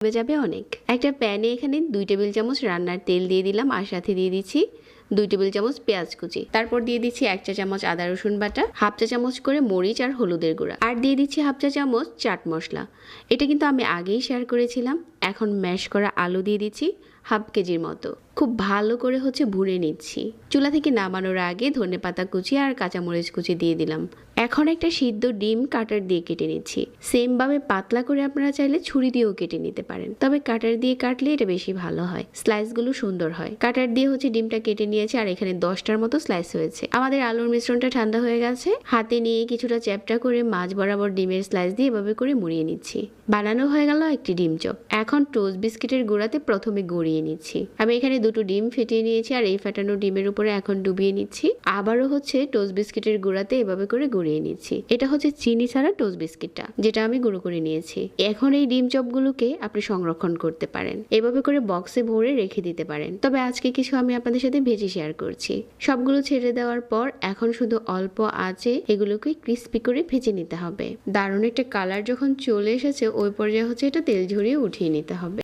হয়ে যাবে অনেক। একটা প্যানে এখানে 2 টেবিল চামচ রান্নার তেল দিয়ে দিলাম আর সাথে দিয়ে দিচ্ছি 2 টেবিল চামচ পেঁয়াজ কুচি। তারপর দিয়ে দিচ্ছি 1 চা চামচ আদা রসুন বাটা, হাফ চা চামচ করে মরিচ আর হলুদের গুঁড়া, আর দিয়ে দিচ্ছি হাফ চা চামচ চাট মশলা। এটা কিন্তু আমি আগেই শেয়ার করেছিলাম। এখন ম্যাশ করা আলু দিয়ে দিচ্ছি হাফ কেজির মতো। খুব ভালো করে ভুনে নিচ্ছি। চুলা থেকে নামানোর আগে ধনেপাতা কুচি আর কাঁচামরিচ কুচি দিয়ে দিলাম। এখন একটা সিদ্ধ ডিম কাটার দিয়ে কেটে নিচ্ছি। সেম ভাবে পাতলা করে আপনারা চাইলে ছুরি দিয়েও কেটে নিতে পারেন, তবে কাটার দিয়ে কাটলে এটা বেশি ভালো হয়, স্লাইসগুলো সুন্দর হয়। কাটার দিয়ে ডিমটা কেটে নিয়েছি আর এখানে 10টার মতো স্লাইস হয়েছে। আমাদের আলুর মিশ্রণটা ঠান্ডা হয়ে গেছে। হাতে নিয়ে কিছুটা চ্যাপটা করে মাছ বরাবর ডিমের স্লাইস দিয়ে এভাবে করে মুড়িয়ে নিচ্ছি। বানানো হয়ে গেল একটি ডিম চপ। এখন টোস্ট বিস্কিটের গুঁড়াতে প্রথমে গড়িয়ে নিচ্ছি। আমি এখানে 2টো ডিম ফেটিয়ে নিয়েছি আর এই ফাটানো ডিমের উপরে এখন ডুবিয়ে নিচ্ছি। আবারও টোস্ট বিস্কিটের গুঁড়াতে এভাবে করে গড়িয়ে নিচ্ছি। এটা চিনি ছাড়া টোস্ট বিস্কিটটা, যেটা আমি গুঁড়ো করে নিয়েছি। এখন এই ডিম চপগুলোকে আপনি সংরক্ষণ করতে পারেন, এভাবে করে বক্সে ভরে রেখে দিতে পারেন। তবে আজকে কিছু আমি আপনাদের সাথে ভেজে শেয়ার করছি। সবগুলো ছেড়ে দেওয়ার পর এখন শুধু অল্প আঁচে এগুলোকে ক্রিস্পি করে ভেজে নিতে হবে। দারুণ একটা কালার যখন চলে এসেছে ওই পর্যায়ে এটা তেল ঝরিয়ে উঠিয়ে নিতে হবে।